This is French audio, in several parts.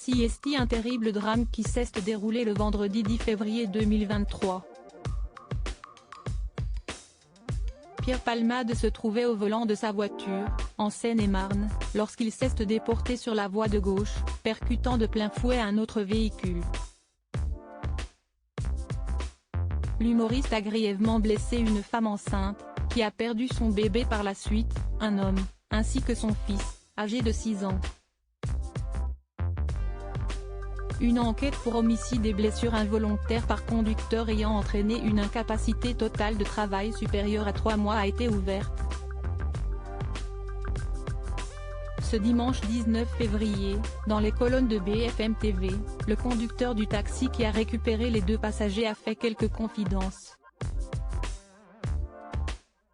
CST, un terrible drame qui s'est déroulé le vendredi 10 février 2023. Pierre Palmade se trouvait au volant de sa voiture, en Seine-et-Marne, lorsqu'il s'est déporté sur la voie de gauche, percutant de plein fouet un autre véhicule. L'humoriste a grièvement blessé une femme enceinte, qui a perdu son bébé par la suite, un homme, ainsi que son fils, âgé de 6 ans. Une enquête pour homicide et blessure involontaire par conducteur ayant entraîné une incapacité totale de travail supérieure à 3 mois a été ouverte. Ce dimanche 19 février, dans les colonnes de BFM TV, le conducteur du taxi qui a récupéré les 2 passagers a fait quelques confidences.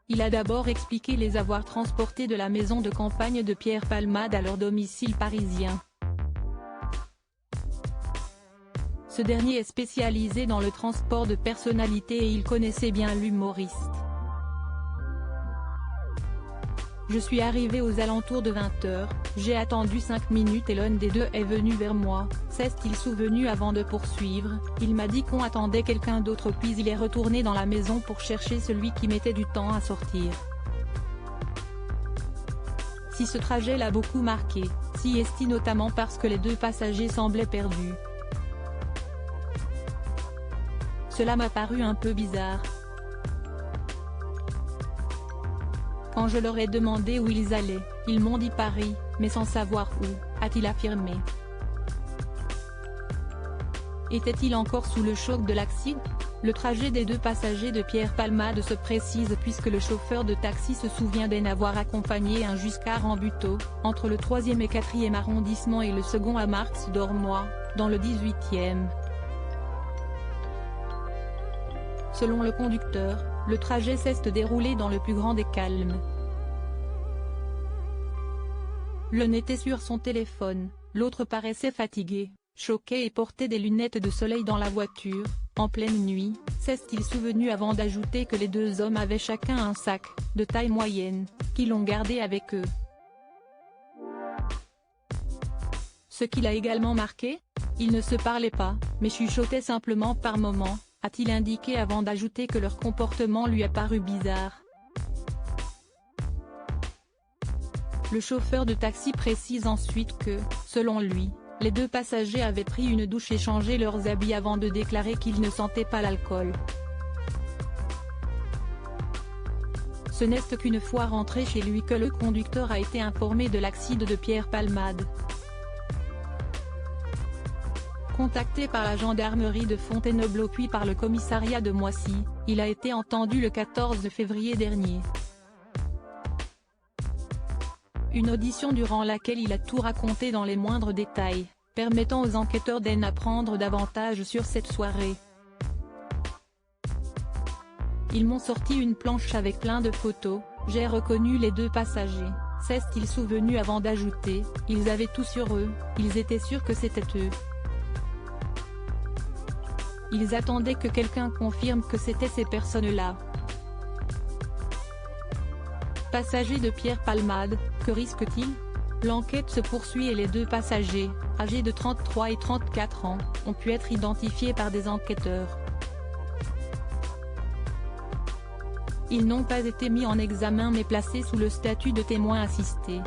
Il a d'abord expliqué les avoir transportés de la maison de campagne de Pierre Palmade à leur domicile parisien. Ce dernier est spécialisé dans le transport de personnalités et il connaissait bien l'humoriste. Je suis arrivé aux alentours de 20h, j'ai attendu 5 minutes et l'un des 2 est venu vers moi, s'est-il souvenu avant de poursuivre, il m'a dit qu'on attendait quelqu'un d'autre puis il est retourné dans la maison pour chercher celui qui mettait du temps à sortir. Si ce trajet l'a beaucoup marqué, CST notamment parce que les 2 passagers semblaient perdus. Cela m'a paru un peu bizarre. Quand je leur ai demandé où ils allaient, ils m'ont dit Paris, mais sans savoir où, a-t-il affirmé. Était-il encore sous le choc de l'accident? Le trajet des 2 passagers de Pierre Palmade se précise puisque le chauffeur de taxi se souvient d'en avoir accompagné un jusqu'à Rambuteau, entre le 3e et 4e arrondissement et le second à Marx-Dormois, dans le 18e. Selon le conducteur, le trajet s'est déroulé dans le plus grand des calmes. L'un était sur son téléphone, l'autre paraissait fatigué, choqué et portait des lunettes de soleil dans la voiture, en pleine nuit, s'est-il souvenu avant d'ajouter que les 2 hommes avaient chacun un sac, de taille moyenne, qu'ils l'ont gardé avec eux. Ce qui l'a également marqué? Ils ne se parlaient pas, mais chuchotaient simplement par moments, a-t-il indiqué avant d'ajouter que leur comportement lui a paru bizarre. Le chauffeur de taxi précise ensuite que, selon lui, les 2 passagers avaient pris une douche et changé leurs habits avant de déclarer qu'ils ne sentaient pas l'alcool. Ce n'est qu'une fois rentré chez lui que le conducteur a été informé de l'accident de Pierre Palmade. Contacté par la gendarmerie de Fontainebleau puis par le commissariat de Moissy, il a été entendu le 14 février dernier. Une audition durant laquelle il a tout raconté dans les moindres détails, permettant aux enquêteurs d'en apprendre davantage sur cette soirée. Ils m'ont sorti une planche avec plein de photos, j'ai reconnu les 2 passagers, s'est-il souvenu avant d'ajouter, ils avaient tout sur eux, ils étaient sûrs que c'était eux. Ils attendaient que quelqu'un confirme que c'était ces personnes-là. Passager de Pierre Palmade, que risque-t-il? L'enquête se poursuit et les 2 passagers, âgés de 33 et 34 ans, ont pu être identifiés par des enquêteurs. Ils n'ont pas été mis en examen mais placés sous le statut de témoins assistés.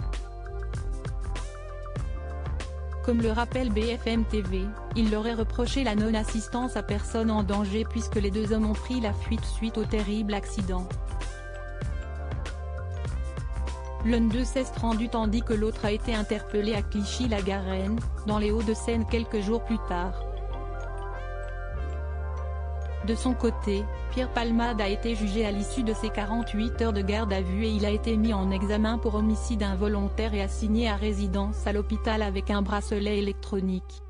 Comme le rappelle BFM TV, il leur est reproché la non-assistance à personne en danger puisque les 2 hommes ont pris la fuite suite au terrible accident. L'un d'eux s'est rendu tandis que l'autre a été interpellé à Clichy-la-Garenne, dans les Hauts-de-Seine quelques jours plus tard. De son côté, Pierre Palmade a été jugé à l'issue de ses 48 heures de garde à vue et il a été mis en examen pour homicide involontaire et assigné à résidence à l'hôpital avec un bracelet électronique.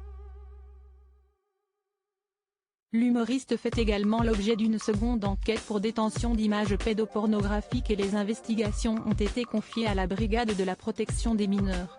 L'humoriste fait également l'objet d'une seconde enquête pour détention d'images pédopornographiques et les investigations ont été confiées à la brigade de la protection des mineurs.